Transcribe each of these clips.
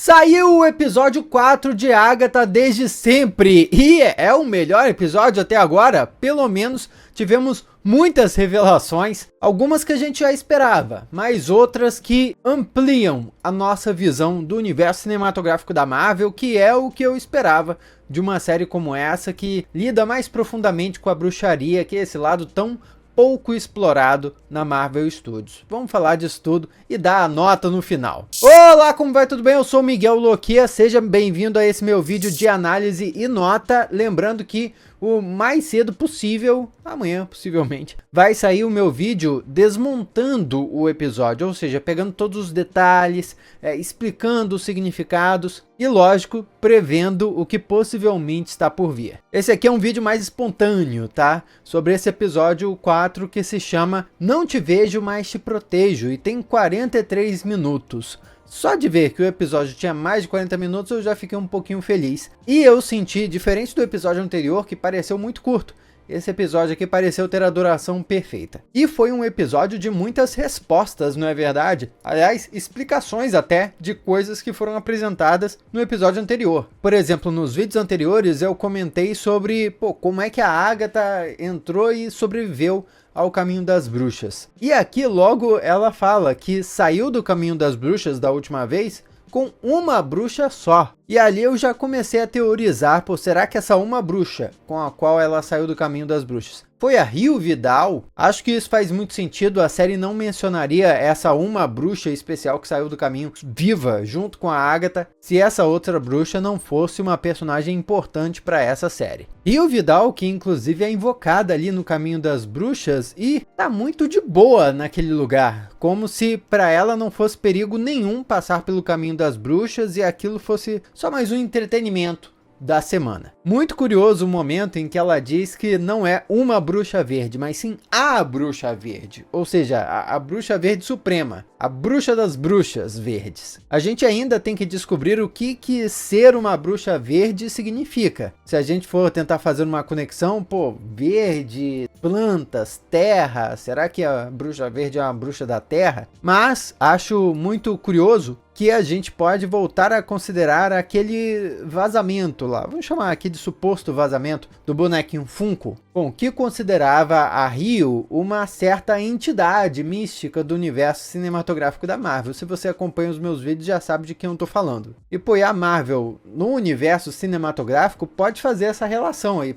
Saiu o episódio 4 de Agatha Desde Sempre e é o melhor episódio até agora. Pelo menos tivemos muitas revelações, algumas que a gente já esperava, mas outras que ampliam a nossa visão do universo cinematográfico da Marvel, que é o que eu esperava de uma série como essa, que lida mais profundamente com a bruxaria, que é esse lado tão pouco explorado na Marvel Studios. Vamos falar disso tudo e dar a nota no final. Olá, como vai? Tudo bem? Eu sou o Miguel Loquia, seja bem-vindo a esse meu vídeo de análise e nota. Lembrando que o mais cedo possível, amanhã possivelmente, vai sair o meu vídeo desmontando o episódio, ou seja, pegando todos os detalhes, explicando os significados e, lógico, prevendo o que possivelmente está por vir. Esse aqui é um vídeo mais espontâneo, tá? Sobre esse episódio 4 que se chama Não Te Vejo, Mas Te Protejo e tem 43 minutos. Só de ver que o episódio tinha mais de 40 minutos eu já fiquei um pouquinho feliz. E eu senti, diferente do episódio anterior, que pareceu muito curto, esse episódio aqui pareceu ter a duração perfeita. E foi um episódio de muitas respostas, não é verdade? Aliás, explicações até de coisas que foram apresentadas no episódio anterior. Por exemplo, nos vídeos anteriores eu comentei sobre como é que a Agatha entrou e sobreviveu ao Caminho das Bruxas. E aqui logo ela fala que saiu do Caminho das Bruxas da última vez com uma bruxa só. E ali eu já comecei a teorizar, será que essa uma bruxa com a qual ela saiu do Caminho das Bruxas foi a Rio Vidal? Acho que isso faz muito sentido, a série não mencionaria essa uma bruxa especial que saiu do caminho viva junto com a Agatha, se essa outra bruxa não fosse uma personagem importante para essa série. Rio Vidal, que inclusive é invocada ali no Caminho das Bruxas e tá muito de boa naquele lugar, como se para ela não fosse perigo nenhum passar pelo Caminho das Bruxas e aquilo fosse só mais um entretenimento da semana. Muito curioso o momento em que ela diz que não é uma bruxa verde, mas sim a bruxa verde, ou seja, a bruxa verde suprema, a bruxa das bruxas verdes. A gente ainda tem que descobrir o que ser uma bruxa verde significa. Se a gente for tentar fazer uma conexão, verde, plantas, terra, será que a bruxa verde é uma bruxa da terra? Mas acho muito curioso que a gente pode voltar a considerar aquele vazamento lá, vamos chamar aqui de suposto vazamento do bonequinho Funko, que considerava a Rio uma certa entidade mística do universo cinematográfico da Marvel. Se você acompanha os meus vídeos já sabe de quem eu tô falando. E a Marvel no universo cinematográfico pode fazer essa relação aí,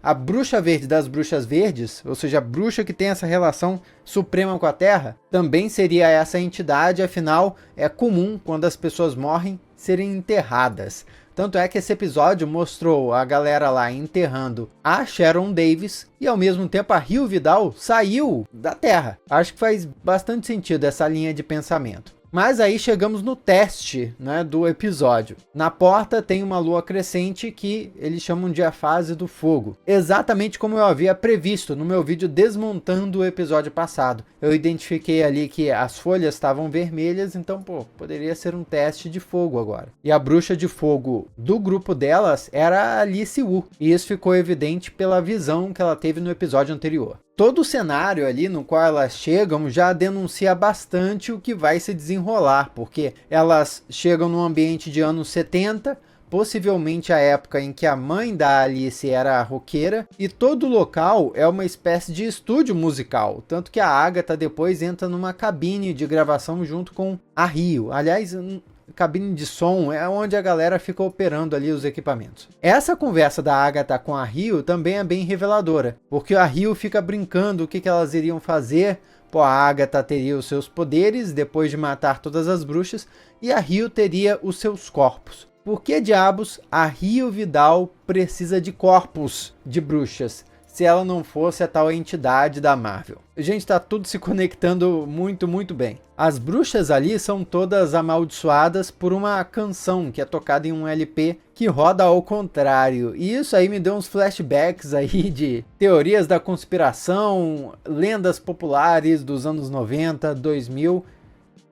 a bruxa verde das bruxas verdes, ou seja, a bruxa que tem essa relação suprema com a Terra, também seria essa entidade, afinal é comum quando as pessoas morrem serem enterradas. Tanto é que esse episódio mostrou a galera lá enterrando a Sharon Davis e ao mesmo tempo a Rio Vidal saiu da Terra. Acho que faz bastante sentido essa linha de pensamento. Mas aí chegamos no teste, do episódio. Na porta tem uma lua crescente que eles chamam de a fase do fogo. Exatamente como eu havia previsto no meu vídeo desmontando o episódio passado. Eu identifiquei ali que as folhas estavam vermelhas, então poderia ser um teste de fogo agora. E a bruxa de fogo do grupo delas era a Alice Wu. E isso ficou evidente pela visão que ela teve no episódio anterior. Todo o cenário ali no qual elas chegam já denuncia bastante o que vai se desenrolar, porque elas chegam num ambiente de anos 70, possivelmente a época em que a mãe da Alice era roqueira, e todo o local é uma espécie de estúdio musical, tanto que a Agatha depois entra numa cabine de gravação junto com a Rio. Aliás, cabine de som é onde a galera fica operando ali os equipamentos. Essa conversa da Agatha com a Rio também é bem reveladora, porque a Rio fica brincando o que elas iriam fazer. A Agatha teria os seus poderes depois de matar todas as bruxas e a Rio teria os seus corpos. Por que diabos a Rio Vidal precisa de corpos de bruxas se ela não fosse a tal entidade da Marvel? Gente, tá tudo se conectando muito, muito bem. As bruxas ali são todas amaldiçoadas por uma canção que é tocada em um LP que roda ao contrário. E isso aí me deu uns flashbacks aí de teorias da conspiração, lendas populares dos anos 90, 2000...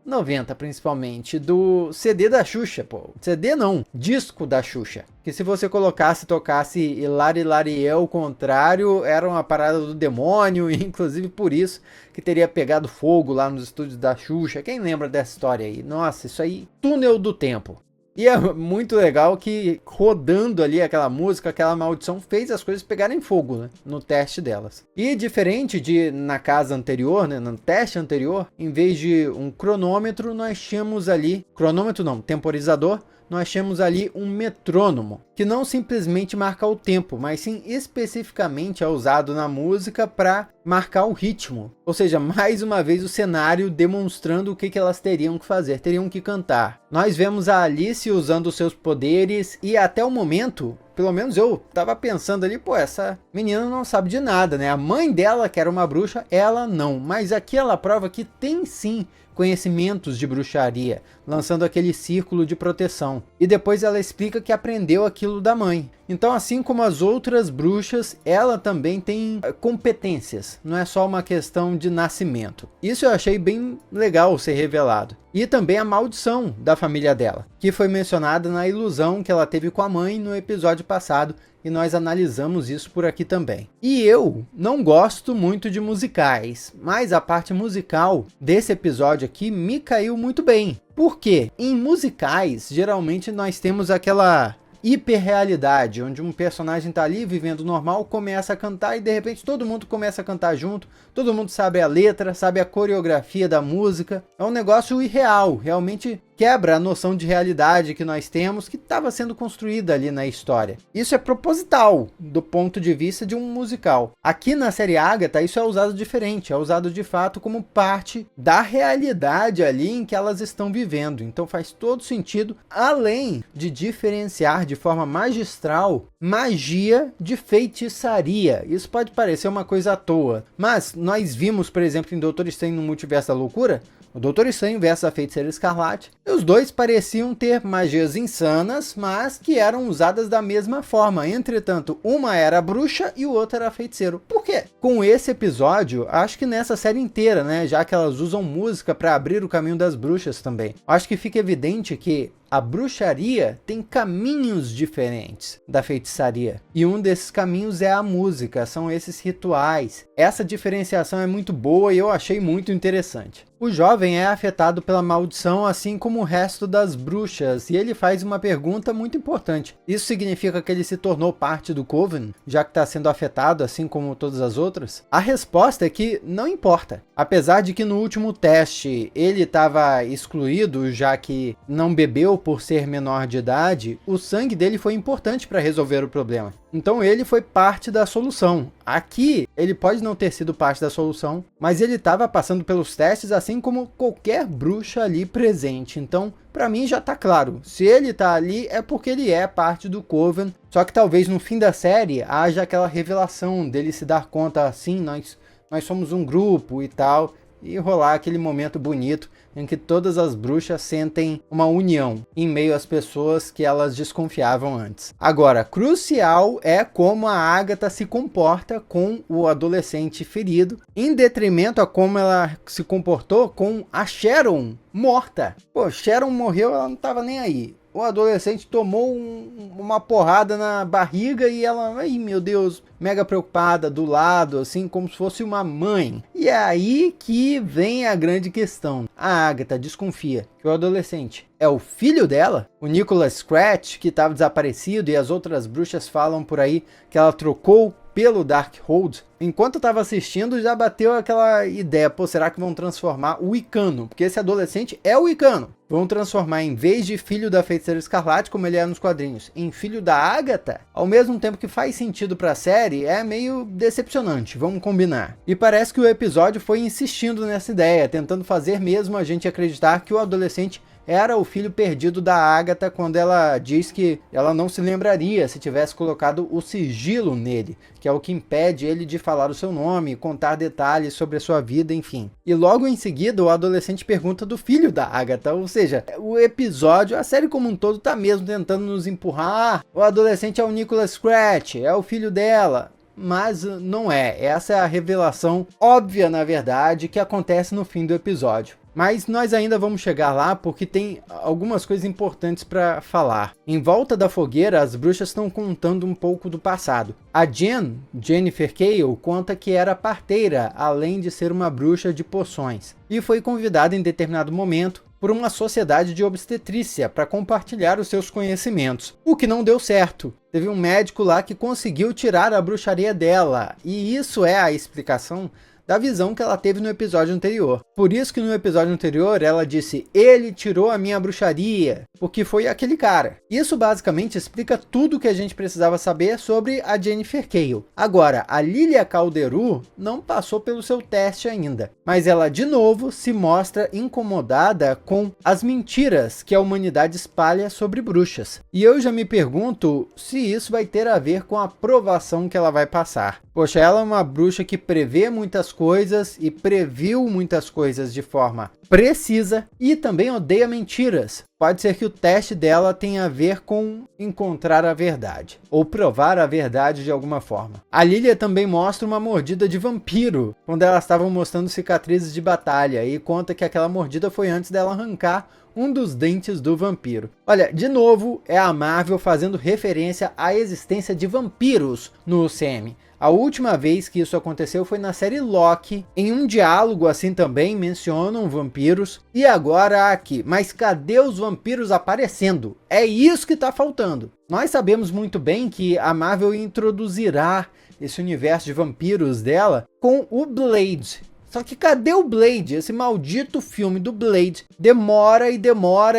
90 principalmente, do CD da Xuxa, CD não, disco da Xuxa. Que se você colocasse e tocasse Hilari Hilari ao contrário, era uma parada do demônio, e inclusive por isso que teria pegado fogo lá nos estúdios da Xuxa. Quem lembra dessa história aí? Nossa, isso aí, túnel do tempo. E é muito legal que rodando ali aquela música, aquela maldição fez as coisas pegarem fogo, né, no teste delas. E diferente de na casa anterior, né, no teste anterior, em vez de um cronômetro, nós tínhamos ali, cronômetro não, temporizador, nós temos ali um metrônomo, que não simplesmente marca o tempo, mas sim especificamente é usado na música para marcar o ritmo. Ou seja, mais uma vez o cenário demonstrando o que elas teriam que fazer, teriam que cantar. Nós vemos a Alice usando seus poderes e até o momento, pelo menos eu tava pensando ali, pô, essa menina não sabe de nada, né? A mãe dela, que era uma bruxa, ela não. Mas aqui ela prova que tem sim conhecimentos de bruxaria, lançando aquele círculo de proteção. E depois ela explica que aprendeu aquilo da mãe. Então, assim como as outras bruxas, ela também tem competências. Não é só uma questão de nascimento. Isso eu achei bem legal ser revelado. E também a maldição da família dela, que foi mencionada na ilusão que ela teve com a mãe no episódio passado, e nós analisamos isso por aqui também. E eu não gosto muito de musicais, mas a parte musical desse episódio aqui me caiu muito bem. Por quê? Em musicais, geralmente nós temos aquela hiperrealidade, onde um personagem tá ali vivendo normal, começa a cantar e de repente todo mundo começa a cantar junto, todo mundo sabe a letra, sabe a coreografia da música. É um negócio irreal, realmente quebra a noção de realidade que nós temos, que estava sendo construída ali na história. Isso é proposital, do ponto de vista de um musical. Aqui na série Agatha, isso é usado diferente, é usado de fato como parte da realidade ali em que elas estão vivendo. Então faz todo sentido, além de diferenciar de forma magistral magia de feitiçaria. Isso pode parecer uma coisa à toa, mas nós vimos, por exemplo, em Doutor Estranho no Multiverso da Loucura, o Doutor Estranho versus a Feiticeira Escarlate, e os dois pareciam ter magias insanas, mas que eram usadas da mesma forma. Entretanto, uma era bruxa e o outro era feiticeiro. Por quê? Com esse episódio, acho que nessa série inteira, né, já que elas usam música para abrir o caminho das bruxas também, acho que fica evidente que a bruxaria tem caminhos diferentes da feitiçaria. E um desses caminhos é a música, são esses rituais. Essa diferenciação é muito boa e eu achei muito interessante. O jovem é afetado pela maldição, assim como o resto das bruxas, e ele faz uma pergunta muito importante. Isso significa que ele se tornou parte do Coven, já que está sendo afetado, assim como todas as outras? A resposta é que não importa. Apesar de que no último teste ele estava excluído, já que não bebeu por ser menor de idade, o sangue dele foi importante para resolver o problema. Então ele foi parte da solução. Aqui, ele pode não ter sido parte da solução, mas ele estava passando pelos testes assim como qualquer bruxa ali presente. Então, para mim já está claro. Se ele está ali é porque ele é parte do Coven. Só que talvez no fim da série haja aquela revelação dele se dar conta assim, nós somos um grupo e tal, e rolar aquele momento bonito em que todas as bruxas sentem uma união em meio às pessoas que elas desconfiavam antes. Agora, crucial é como a Agatha se comporta com o adolescente ferido, em detrimento a como ela se comportou com a Sharon morta. Pô, Sharon morreu, ela não tava nem aí. O adolescente tomou uma porrada na barriga e ela, ai meu Deus, mega preocupada do lado, assim como se fosse uma mãe. E é aí que vem a grande questão. A Agatha desconfia que o adolescente é o filho dela, o Nicholas Scratch, que estava desaparecido, e as outras bruxas falam por aí que ela trocou pelo Darkhold. Enquanto eu tava assistindo, já bateu aquela ideia, pô, será que vão transformar o Wicano? Porque esse adolescente é o Wicano. Vão transformar, em vez de filho da Feiticeira Escarlate, como ele é nos quadrinhos, em filho da Agatha? Ao mesmo tempo que faz sentido pra série, é meio decepcionante, vamos combinar. E parece que o episódio foi insistindo nessa ideia, tentando fazer mesmo a gente acreditar que o adolescente era o filho perdido da Agatha, quando ela diz que ela não se lembraria se tivesse colocado o sigilo nele, que é o que impede ele de falar o seu nome, contar detalhes sobre a sua vida, enfim. E logo em seguida o adolescente pergunta do filho da Agatha, ou seja, o episódio, a série como um todo tá mesmo tentando nos empurrar, o adolescente é o Nicholas Scratch, é o filho dela. Mas não é, essa é a revelação óbvia, na verdade, que acontece no fim do episódio. Mas nós ainda vamos chegar lá porque tem algumas coisas importantes para falar. Em volta da fogueira, as bruxas estão contando um pouco do passado. A Jennifer Cale, conta que era parteira, além de ser uma bruxa de poções. E foi convidada em determinado momento por uma sociedade de obstetrícia para compartilhar os seus conhecimentos, o que não deu certo. Teve um médico lá que conseguiu tirar a bruxaria dela, e isso é a explicação da visão que ela teve no episódio anterior. Por isso que no episódio anterior ela disse, ele tirou a minha bruxaria, porque foi aquele cara. Isso basicamente explica tudo o que a gente precisava saber sobre a Jennifer Cale. Agora, a Lilia Calderu não passou pelo seu teste ainda, mas ela de novo se mostra incomodada com as mentiras que a humanidade espalha sobre bruxas. E eu já me pergunto se isso vai ter a ver com a provação que ela vai passar. Poxa, ela é uma bruxa que prevê muitas coisas e previu muitas coisas de forma precisa e também odeia mentiras. Pode ser que o teste dela tenha a ver com encontrar a verdade ou provar a verdade de alguma forma. A Lilia também mostra uma mordida de vampiro quando elas estavam mostrando cicatrizes de batalha e conta que aquela mordida foi antes dela arrancar um dos dentes do vampiro. Olha, de novo é a Marvel fazendo referência à existência de vampiros no UCM. A última vez que isso aconteceu foi na série Loki. Em um diálogo assim também mencionam vampiros. E agora aqui, mas cadê os vampiros aparecendo? É isso que tá faltando. Nós sabemos muito bem que a Marvel introduzirá esse universo de vampiros dela com o Blade. Só que cadê o Blade? Esse maldito filme do Blade demora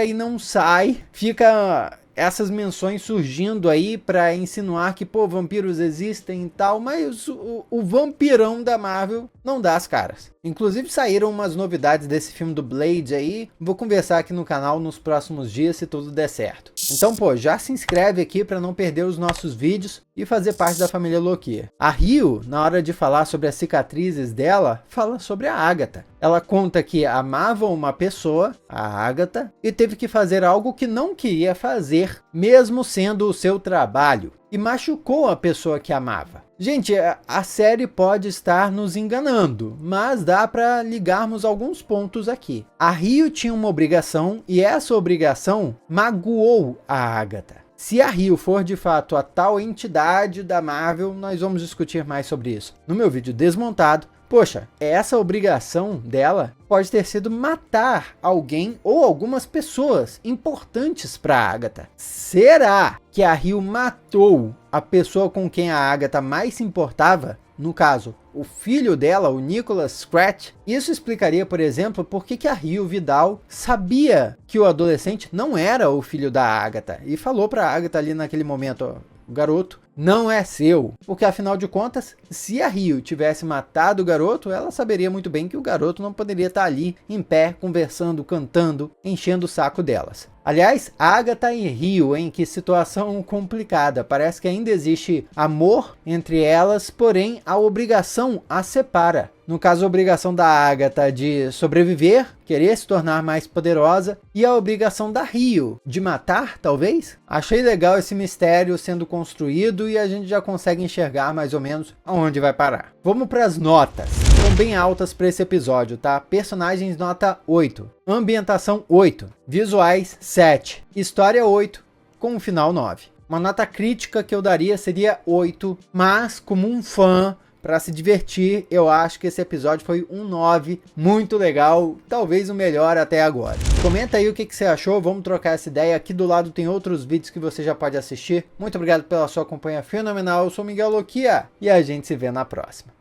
e não sai. Fica essas menções surgindo aí para insinuar que, pô, vampiros existem e tal, mas o vampirão da Marvel não dá as caras. Inclusive saíram umas novidades desse filme do Blade aí, vou conversar aqui no canal nos próximos dias se tudo der certo. Então, pô, já se inscreve aqui para não perder os nossos vídeos e fazer parte da família Loki. A Rio, na hora de falar sobre as cicatrizes dela, fala sobre a Agatha. Ela conta que amava uma pessoa, a Agatha, e teve que fazer algo que não queria fazer, mesmo sendo o seu trabalho, e machucou a pessoa que amava. Gente, a série pode estar nos enganando, mas dá para ligarmos alguns pontos aqui. A Rio tinha uma obrigação e essa obrigação magoou a Agatha. Se a Rio for de fato a tal entidade da Marvel, nós vamos discutir mais sobre isso no meu vídeo desmontado. Poxa, essa obrigação dela pode ter sido matar alguém ou algumas pessoas importantes para a Agatha. Será que a Rio matou a pessoa com quem a Agatha mais se importava? No caso, o filho dela, o Nicholas Scratch. Isso explicaria, por exemplo, por que a Rio Vidal sabia que o adolescente não era o filho da Agatha e falou para a Agatha ali naquele momento, ó, o garoto não é seu, porque afinal de contas, se a Rio tivesse matado o garoto, ela saberia muito bem que o garoto não poderia estar ali em pé, conversando, cantando, enchendo o saco delas. Aliás, Agatha e Rio, em que situação complicada, parece que ainda existe amor entre elas, porém a obrigação as separa. No caso, a obrigação da Agatha de sobreviver, querer se tornar mais poderosa, e a obrigação da Rio de matar, talvez? Achei legal esse mistério sendo construído e a gente já consegue enxergar mais ou menos aonde vai parar. Vamos para as notas. São bem altas para esse episódio, tá? Personagens nota 8, ambientação 8, visuais 7, história 8, com um final 9. Uma nota crítica que eu daria seria 8, mas como um fã, para se divertir, eu acho que esse episódio foi um 9, muito legal, talvez o melhor até agora. Comenta aí o que você achou, vamos trocar essa ideia. Aqui do lado tem outros vídeos que você já pode assistir. Muito obrigado pela sua companhia fenomenal, eu sou Miguel Lokia e a gente se vê na próxima.